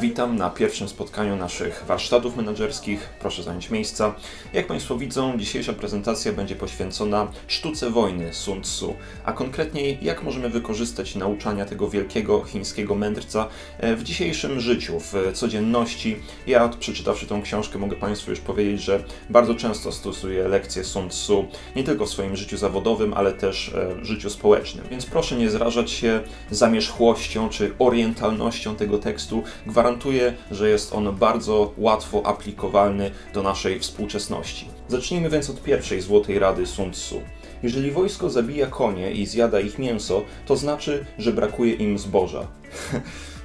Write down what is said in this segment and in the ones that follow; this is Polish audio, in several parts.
Witam na pierwszym spotkaniu naszych warsztatów menedżerskich. Proszę zająć miejsca. Jak Państwo widzą, dzisiejsza prezentacja będzie poświęcona sztuce wojny Sun Tzu, a konkretniej jak możemy wykorzystać nauczania tego wielkiego chińskiego mędrca w dzisiejszym życiu, w codzienności. Ja, przeczytawszy tą książkę, mogę Państwu już powiedzieć, że bardzo często stosuję lekcje Sun Tzu, nie tylko w swoim życiu zawodowym, ale też w życiu społecznym. Więc proszę nie zrażać się zamierzchłością czy orientalnością tego tekstu. Gwarantuję, że jest on bardzo łatwo aplikowalny do naszej współczesności. Zacznijmy więc od pierwszej złotej rady Sun Tzu. Jeżeli wojsko zabija konie i zjada ich mięso, to znaczy, że brakuje im zboża.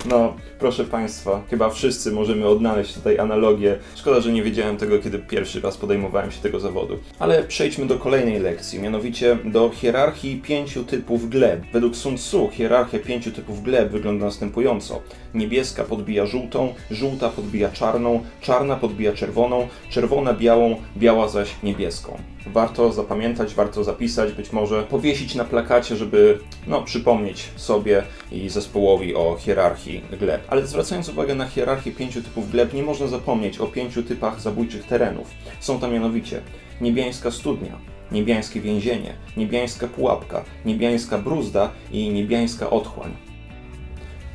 No, proszę Państwa, chyba wszyscy możemy odnaleźć tutaj analogię. Szkoda, że nie wiedziałem tego, kiedy pierwszy raz podejmowałem się tego zawodu. Ale przejdźmy do kolejnej lekcji, mianowicie do hierarchii 5 typów gleb. Według Sun Tzu hierarchia 5 typów gleb wygląda następująco. Niebieska podbija żółtą, żółta podbija czarną, czarna podbija czerwoną, czerwona białą, biała zaś niebieską. Warto zapamiętać, warto zapisać, być może powiesić na plakacie, żeby przypomnieć sobie i zespołowi o hierarchii gleb. Ale zwracając uwagę na hierarchię 5 typów gleb, nie można zapomnieć o 5 typach zabójczych terenów. Są tam mianowicie niebiańska studnia, niebiańskie więzienie, niebiańska pułapka, niebiańska bruzda i niebiańska otchłań.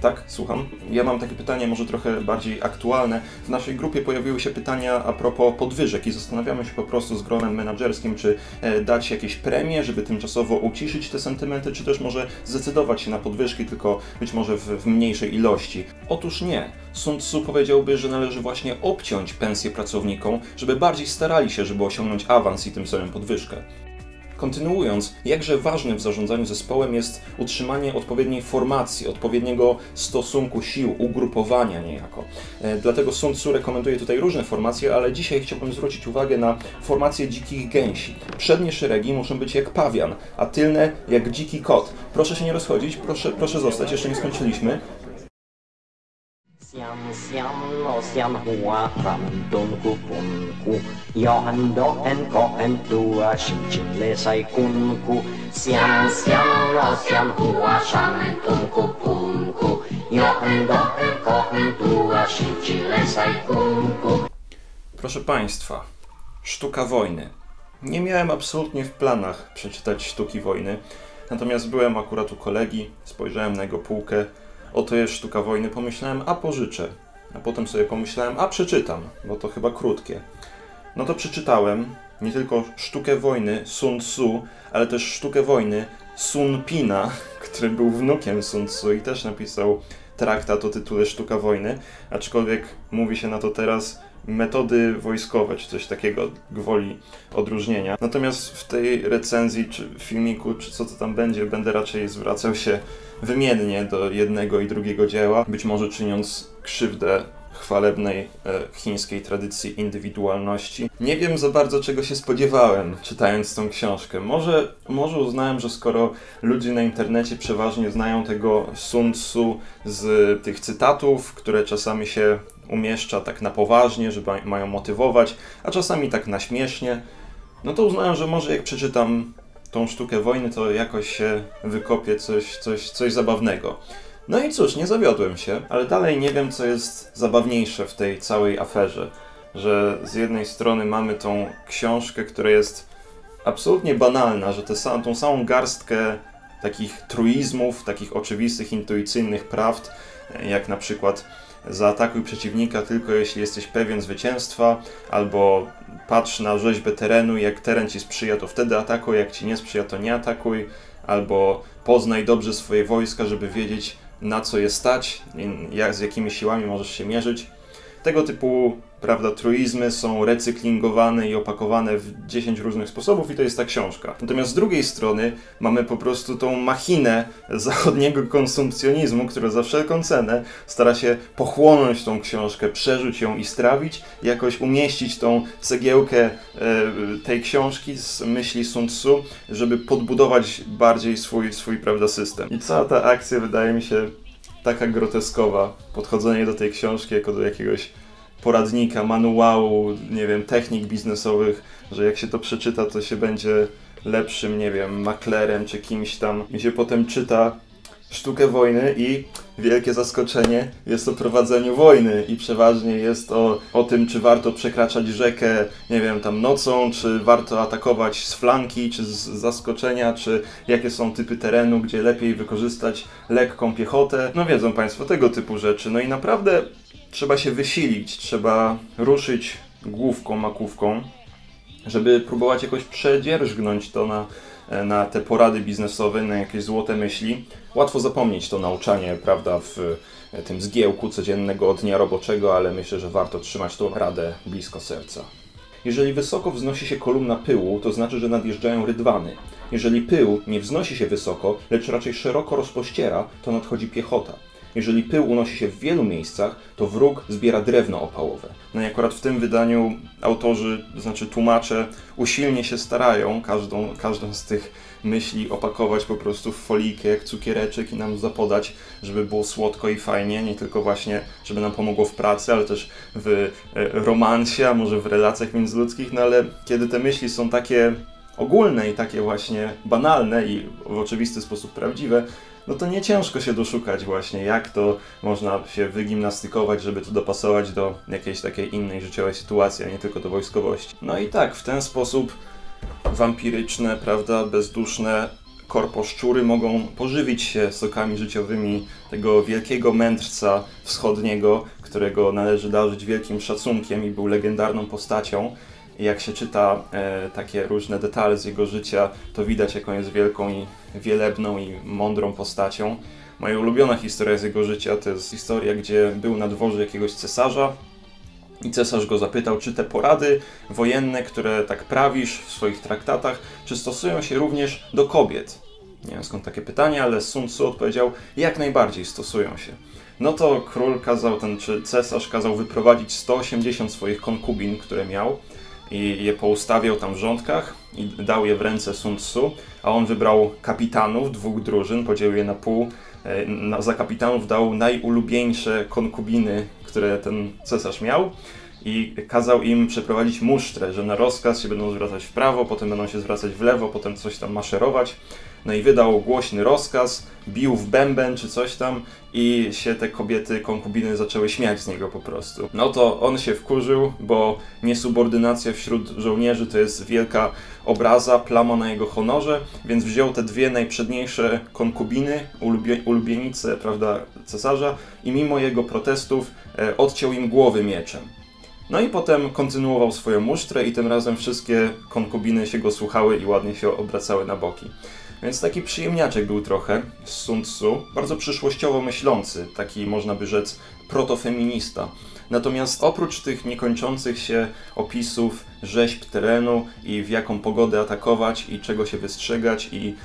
Tak, słucham. Ja mam takie pytanie, może trochę bardziej aktualne. W naszej grupie pojawiły się pytania a propos podwyżek i zastanawiamy się po prostu z gronem menedżerskim, czy dać jakieś premie, żeby tymczasowo uciszyć te sentymenty, czy też może zdecydować się na podwyżki, tylko być może w mniejszej ilości. Otóż nie. Sun Tzu powiedziałby, że należy właśnie obciąć pensje pracownikom, żeby bardziej starali się, żeby osiągnąć awans i tym samym podwyżkę. Kontynuując, jakże ważne w zarządzaniu zespołem jest utrzymanie odpowiedniej formacji, odpowiedniego stosunku sił, ugrupowania niejako. Dlatego Sun Tzu rekomenduje tutaj różne formacje, ale dzisiaj chciałbym zwrócić uwagę na formację dzikich gęsi. Przednie szeregi muszą być jak pawian, a tylne jak dziki kot. Proszę się nie rozchodzić, proszę zostać, jeszcze nie skończyliśmy. Siam siam lo siam hua ram tun ku kun ku yo han do en ko en tua shim chin le sai kun ku siam siam lo siam hua sham tun ku kun ku yo han do en ko en tua shim chin le sai kun ku. Proszę Państwa, sztuka wojny. Nie miałem absolutnie w planach przeczytać sztuki wojny, natomiast byłem akurat u kolegi, spojrzałem na jego półkę. Oto jest sztuka wojny, pomyślałem, a pożyczę. A potem sobie pomyślałem, a przeczytam, bo to chyba krótkie. No to przeczytałem nie tylko sztukę wojny Sun Tzu, ale też sztukę wojny Sun Pina, który był wnukiem Sun Tzu i też napisał traktat o tytule Sztuka wojny, aczkolwiek mówi się na to teraz metody wojskowe, czy coś takiego gwoli odróżnienia. Natomiast w tej recenzji, czy filmiku, czy co to tam będzie, będę raczej zwracał się wymiennie do jednego i drugiego dzieła, być może czyniąc krzywdę chwalebnej chińskiej tradycji indywidualności. Nie wiem za bardzo, czego się spodziewałem, czytając tą książkę. Może uznałem, że skoro ludzie na internecie przeważnie znają tego Sun Tzu z tych cytatów, które czasami się umieszcza tak na poważnie, że mają motywować, a czasami tak na śmiesznie, no to uznałem, że może jak przeczytam tą sztukę wojny, to jakoś się wykopie coś zabawnego. No i cóż, nie zawiodłem się, ale dalej nie wiem, co jest zabawniejsze w tej całej aferze. Że z jednej strony mamy tą książkę, która jest absolutnie banalna, że tą samą garstkę takich truizmów, takich oczywistych, intuicyjnych prawd, jak na przykład zaatakuj przeciwnika tylko jeśli jesteś pewien zwycięstwa, albo patrz na rzeźbę terenu, jak teren ci sprzyja, to wtedy atakuj, jak ci nie sprzyja, to nie atakuj, albo poznaj dobrze swoje wojska, żeby wiedzieć, na co je stać, z jakimi siłami możesz się mierzyć. Tego typu, truizmy są recyklingowane i opakowane w 10 różnych sposobów i to jest ta książka. Natomiast z drugiej strony mamy po prostu tą machinę zachodniego konsumpcjonizmu, która za wszelką cenę stara się pochłonąć tą książkę, przeżyć ją i strawić, jakoś umieścić tą cegiełkę tej książki z myśli Sun Tzu, żeby podbudować bardziej swój system. I cała ta akcja wydaje mi się taka groteskowa. Podchodzenie do tej książki jako do jakiegoś poradnika, manuału, nie wiem, technik biznesowych, że jak się to przeczyta, to się będzie lepszym, nie wiem, maklerem czy kimś tam. Mi się potem czyta sztukę wojny i wielkie zaskoczenie, jest o prowadzeniu wojny i przeważnie jest o tym, czy warto przekraczać rzekę, nie wiem, tam nocą, czy warto atakować z flanki, czy z zaskoczenia, czy jakie są typy terenu, gdzie lepiej wykorzystać lekką piechotę. No wiedzą Państwo, tego typu rzeczy. No i naprawdę trzeba się wysilić, trzeba ruszyć główką, makówką, żeby próbować jakoś przedzierżgnąć to na te porady biznesowe, na jakieś złote myśli. Łatwo zapomnieć to nauczanie, prawda, w tym zgiełku codziennego dnia roboczego, ale myślę, że warto trzymać tą radę blisko serca. Jeżeli wysoko wznosi się kolumna pyłu, to znaczy, że nadjeżdżają rydwany. Jeżeli pył nie wznosi się wysoko, lecz raczej szeroko rozpościera, to nadchodzi piechota. Jeżeli pył unosi się w wielu miejscach, to wróg zbiera drewno opałowe. No i akurat w tym wydaniu autorzy, to znaczy tłumacze, usilnie się starają każdą z tych myśli opakować po prostu w folijkę jak cukiereczek i nam zapodać, żeby było słodko i fajnie, nie tylko właśnie, żeby nam pomogło w pracy, ale też w romansie, a może w relacjach międzyludzkich, no ale kiedy te myśli są takie ogólne i takie właśnie banalne i w oczywisty sposób prawdziwe, no to nie ciężko się doszukać właśnie, jak to można się wygimnastykować, żeby to dopasować do jakiejś takiej innej życiowej sytuacji, a nie tylko do wojskowości. No i tak, w ten sposób wampiryczne, prawda, bezduszne korposzczury mogą pożywić się sokami życiowymi tego wielkiego mędrca wschodniego, którego należy darzyć wielkim szacunkiem i był legendarną postacią. I jak się czyta takie różne detale z jego życia, to widać, jaką jest wielką i wielebną i mądrą postacią. Moja ulubiona historia z jego życia to jest historia, gdzie był na dworze jakiegoś cesarza i cesarz go zapytał, czy te porady wojenne, które tak prawisz w swoich traktatach, czy stosują się również do kobiet? Nie wiem skąd takie pytanie, ale Sun Tzu odpowiedział, jak najbardziej stosują się. No to król kazał, czy cesarz kazał wyprowadzić 180 swoich konkubin, które miał, i je poustawiał tam w rządkach i dał je w ręce Sun Tzu, a on wybrał kapitanów 2 drużyn, podzielił je na pół. Za kapitanów dał najulubieńsze konkubiny, które ten cesarz miał i kazał im przeprowadzić musztrę, że na rozkaz się będą zwracać w prawo, potem będą się zwracać w lewo, potem coś tam maszerować. No i wydał głośny rozkaz, bił w bęben czy coś tam i się te kobiety, konkubiny zaczęły śmiać z niego po prostu. No to on się wkurzył, bo niesubordynacja wśród żołnierzy to jest wielka obraza, plama na jego honorze, więc wziął te 2 najprzedniejsze konkubiny, ulubienice, prawda, cesarza i mimo jego protestów odciął im głowy mieczem. No i potem kontynuował swoją musztrę i tym razem wszystkie konkubiny się go słuchały i ładnie się obracały na boki. Więc taki przyjemniaczek był trochę z Sun Tzu, bardzo przyszłościowo myślący, taki można by rzec protofeminista. Natomiast oprócz tych niekończących się opisów rzeźb terenu i w jaką pogodę atakować i czego się wystrzegać i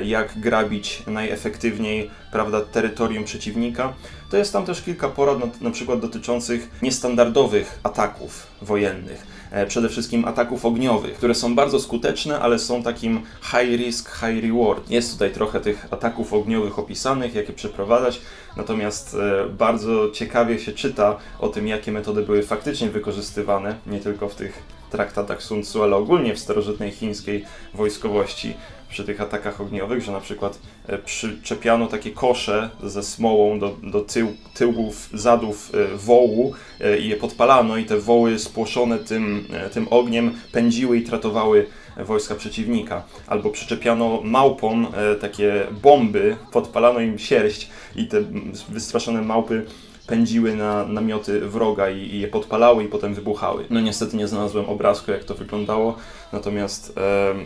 jak grabić najefektywniej, prawda, terytorium przeciwnika, to jest tam też kilka porad na przykład dotyczących niestandardowych ataków wojennych. Przede wszystkim ataków ogniowych, które są bardzo skuteczne, ale są takim high risk, high reward. Jest tutaj trochę tych ataków ogniowych opisanych, jak je przeprowadzać, natomiast bardzo ciekawie się czyta o tym, jakie metody były faktycznie wykorzystywane, nie tylko w tych traktatach Sun Tzu, ale ogólnie w starożytnej chińskiej wojskowości przy tych atakach ogniowych, że na przykład przyczepiano takie kosze ze smołą do tyłów, zadów wołu i je podpalano i te woły spłoszone tym ogniem pędziły i tratowały wojska przeciwnika. Albo przyczepiano małpom takie bomby, podpalano im sierść i te wystraszone małpy pędziły na namioty wroga i je podpalały i potem wybuchały. No niestety nie znalazłem obrazku, jak to wyglądało, natomiast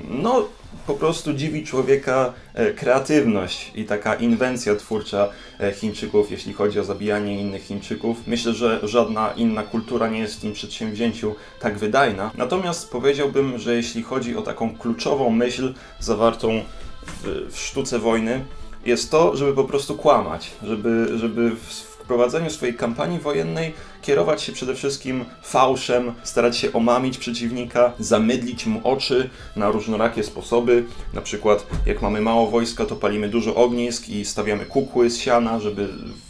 no po prostu dziwi człowieka kreatywność i taka inwencja twórcza Chińczyków, jeśli chodzi o zabijanie innych Chińczyków. Myślę, że żadna inna kultura nie jest w tym przedsięwzięciu tak wydajna. Natomiast powiedziałbym, że jeśli chodzi o taką kluczową myśl zawartą w sztuce wojny, jest to, żeby po prostu kłamać, żeby w prowadzeniu swojej kampanii wojennej kierować się przede wszystkim fałszem, starać się omamić przeciwnika, zamydlić mu oczy na różnorakie sposoby. Na przykład jak mamy mało wojska, to palimy dużo ognisk i stawiamy kukły z siana, żeby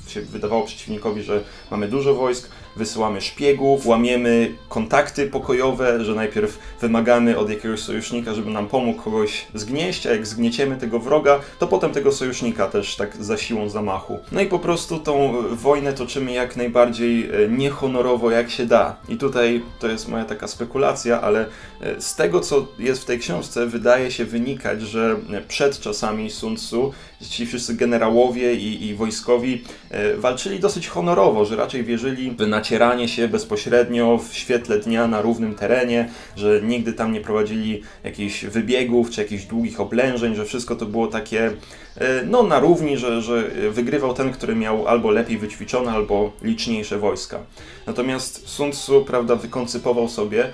się wydawało przeciwnikowi, że mamy dużo wojsk, wysyłamy szpiegów, łamiemy kontakty pokojowe, że najpierw wymagamy od jakiegoś sojusznika, żeby nam pomógł kogoś zgnieść, a jak zgnieciemy tego wroga, to potem tego sojusznika też tak za siłą zamachu. No i po prostu tą wojnę toczymy jak najbardziej niehonorowo jak się da. I tutaj to jest moja taka spekulacja, ale z tego, co jest w tej książce, wydaje się wynikać, że przed czasami Sun Tzu ci wszyscy generałowie i wojskowi walczyli dosyć honorowo, że raczej wierzyli w nacieranie się bezpośrednio w świetle dnia na równym terenie, że nigdy tam nie prowadzili jakichś wybiegów czy jakichś długich oblężeń, że wszystko to było takie no na równi, że wygrywał ten, który miał albo lepiej wyćwiczone, albo liczniejsze wojska. Natomiast Sun Tzu, prawda, wykoncypował sobie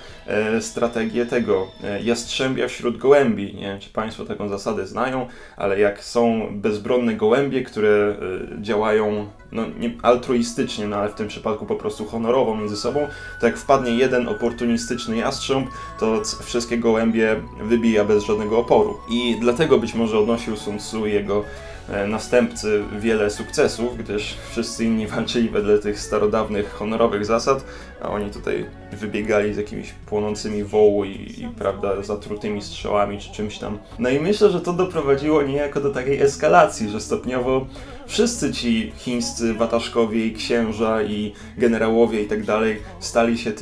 strategię tego jastrzębia wśród gołębi. Nie wiem, czy Państwo taką zasadę znają, ale jak są bezbronne gołębie, które działają no, nie altruistycznie, no, ale w tym przypadku po prostu honorowo między sobą, to jak wpadnie jeden oportunistyczny jastrząb, to wszystkie gołębie wybija bez żadnego oporu. I dlatego być może odnosił Sun Tzu i jego następcy wiele sukcesów, gdyż wszyscy inni walczyli wedle tych starodawnych, honorowych zasad, a oni tutaj wybiegali z jakimiś płonącymi wołu i prawda, zatrutymi strzałami czy czymś tam. No i myślę, że to doprowadziło niejako do takiej eskalacji, że stopniowo wszyscy ci chińscy wataszkowie i księża i generałowie i tak dalej stali się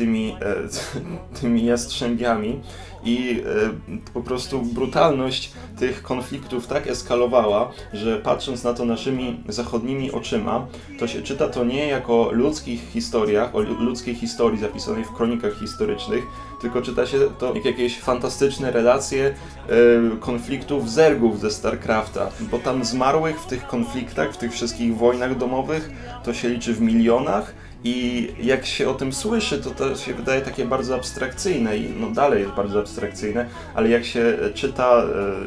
tymi jastrzębiami. I po prostu brutalność tych konfliktów tak eskalowała, że patrząc na to naszymi zachodnimi oczyma, to się czyta to nie jako o ludzkiej historii zapisanej w kronikach historycznych, tylko czyta się to jak jakieś fantastyczne relacje konfliktów zergów ze StarCrafta, bo tam zmarłych w tych konfliktach, w tych wszystkich wojnach domowych, to się liczy w milionach. I jak się o tym słyszy, to się wydaje takie bardzo abstrakcyjne i no dalej jest bardzo abstrakcyjne, ale jak się czyta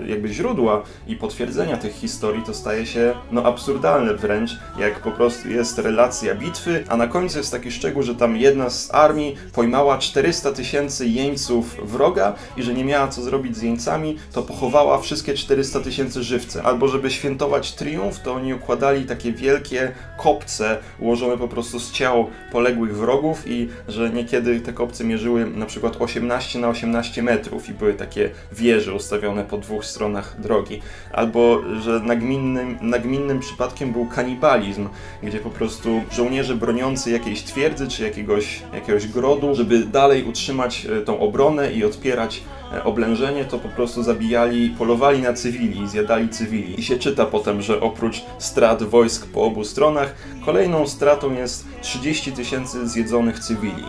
jakby źródła i potwierdzenia tych historii, to staje się no absurdalne wręcz, jak po prostu jest relacja bitwy, a na końcu jest taki szczegół, że tam jedna z armii pojmała 400 000 jeńców wroga i że nie miała co zrobić z jeńcami, to pochowała wszystkie 400 000 żywcem. Albo żeby świętować triumf, to oni układali takie wielkie kopce ułożone po prostu z ciał poległych wrogów i że niekiedy te kopce mierzyły na przykład 18 na 18 metrów i były takie wieże ustawione po dwóch stronach drogi. Albo że nagminnym przypadkiem był kanibalizm, gdzie po prostu żołnierze broniący jakiejś twierdzy czy jakiegoś grodu, żeby dalej utrzymać tą obronę i odpierać oblężenie, to po prostu zabijali, polowali na cywili, zjadali cywili. I się czyta potem, że oprócz strat wojsk po obu stronach, kolejną stratą jest 30 000 zjedzonych cywili.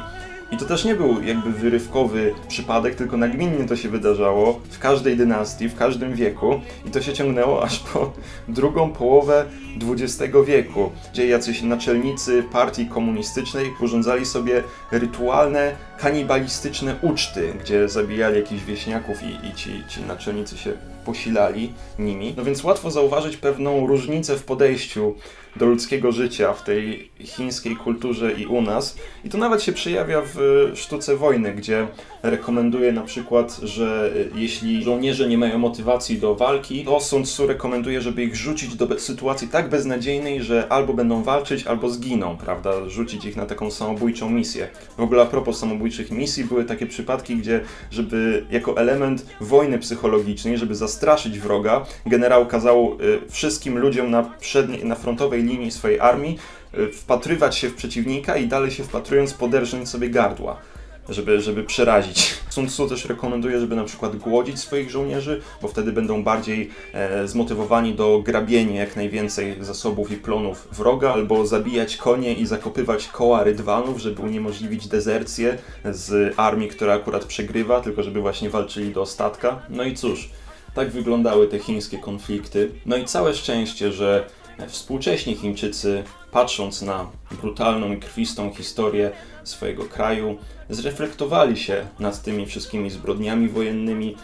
I to też nie był jakby wyrywkowy przypadek, tylko nagminnie to się wydarzało w każdej dynastii, w każdym wieku i to się ciągnęło aż po drugą połowę XX wieku, gdzie jacyś naczelnicy partii komunistycznej urządzali sobie rytualne, kanibalistyczne uczty, gdzie zabijali jakichś wieśniaków i ci naczelnicy się posilali nimi. No więc łatwo zauważyć pewną różnicę w podejściu do ludzkiego życia w tej chińskiej kulturze i u nas. I to nawet się przejawia w sztuce wojny, gdzie rekomenduje na przykład, że jeśli żołnierze nie mają motywacji do walki, to Sun Tzu rekomenduje, żeby ich rzucić do sytuacji tak beznadziejnej, że albo będą walczyć, albo zginą, prawda? Rzucić ich na taką samobójczą misję. W ogóle a propos samobójczych misji, były takie przypadki, gdzie żeby jako element wojny psychologicznej, żeby zastraszyć wroga, generał kazał wszystkim ludziom na frontowej linii swojej armii wpatrywać się w przeciwnika i dalej się wpatrując poderżnąć sobie gardła, żeby przerazić. Sun Tzu też rekomenduje, żeby na przykład głodzić swoich żołnierzy, bo wtedy będą bardziej zmotywowani do grabienia jak najwięcej zasobów i plonów wroga, albo zabijać konie i zakopywać koła rydwanów, żeby uniemożliwić dezercję z armii, która akurat przegrywa, tylko żeby właśnie walczyli do ostatka. No i cóż, tak wyglądały te chińskie konflikty. No i całe szczęście, że współcześni Chińczycy, patrząc na brutalną i krwistą historię swojego kraju, zreflektowali się nad tymi wszystkimi zbrodniami wojennymi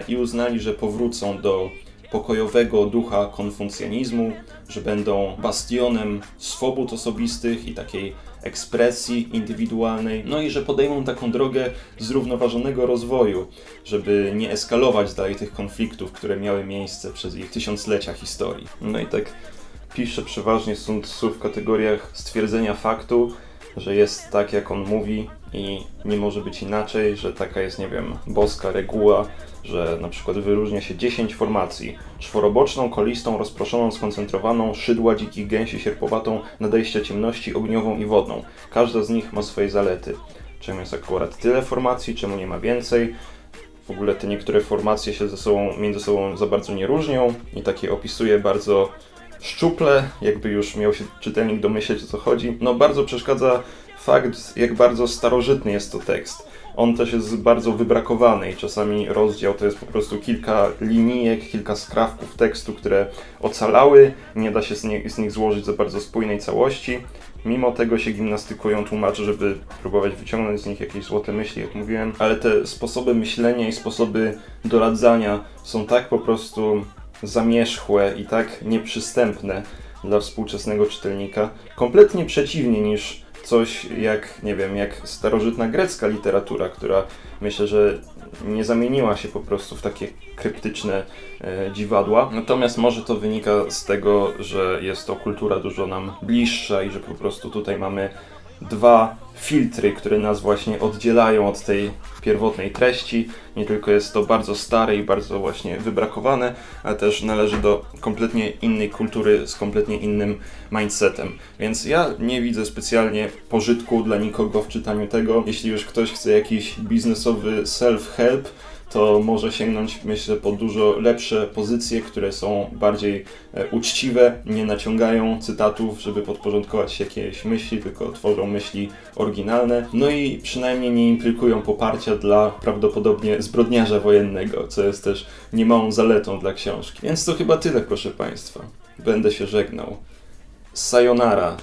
i uznali, że powrócą do pokojowego ducha konfucjanizmu, że będą bastionem swobód osobistych i takiej ekspresji indywidualnej, no i że podejmą taką drogę zrównoważonego rozwoju, żeby nie eskalować dalej tych konfliktów, które miały miejsce przez ich tysiąclecia historii. No i tak pisze przeważnie słów w kategoriach stwierdzenia faktu, że jest tak, jak on mówi i nie może być inaczej, że taka jest, nie wiem, boska reguła, że na przykład wyróżnia się 10 formacji: czworoboczną, kolistą, rozproszoną, skoncentrowaną, szydła, dzikich gęsi, sierpowatą, nadejścia ciemności, ogniową i wodną. Każda z nich ma swoje zalety. Czemu jest akurat tyle formacji, czemu nie ma więcej? W ogóle te niektóre formacje się między sobą za bardzo nie różnią i takie opisuje bardzo szczuple, jakby już miał się czytelnik domyśleć, o co chodzi. No bardzo przeszkadza fakt, jak bardzo starożytny jest to tekst. On też jest bardzo wybrakowany i czasami rozdział to jest po prostu kilka linijek, kilka skrawków tekstu, które ocalały, nie da się z nich złożyć za bardzo spójnej całości. Mimo tego się gimnastykują tłumacze, żeby próbować wyciągnąć z nich jakieś złote myśli, jak mówiłem, ale te sposoby myślenia i sposoby doradzania są tak po prostu zamierzchłe i tak nieprzystępne dla współczesnego czytelnika, kompletnie przeciwnie niż coś jak, nie wiem, jak starożytna grecka literatura, która myślę, że nie zamieniła się po prostu w takie kryptyczne dziwadła. Natomiast może to wynika z tego, że jest to kultura dużo nam bliższa i że po prostu tutaj mamy dwa filtry, które nas właśnie oddzielają od tej pierwotnej treści. Nie tylko jest to bardzo stare i bardzo właśnie wybrakowane, ale też należy do kompletnie innej kultury z kompletnie innym mindsetem. Więc ja nie widzę specjalnie pożytku dla nikogo w czytaniu tego. Jeśli już ktoś chce jakiś biznesowy self-help, to może sięgnąć, myślę, po dużo lepsze pozycje, które są bardziej uczciwe, nie naciągają cytatów, żeby podporządkować się jakiejś myśli, tylko tworzą myśli oryginalne, no i przynajmniej nie implikują poparcia dla prawdopodobnie zbrodniarza wojennego, co jest też niemałą zaletą dla książki. Więc to chyba tyle, proszę Państwa. Będę się żegnał. Sayonara.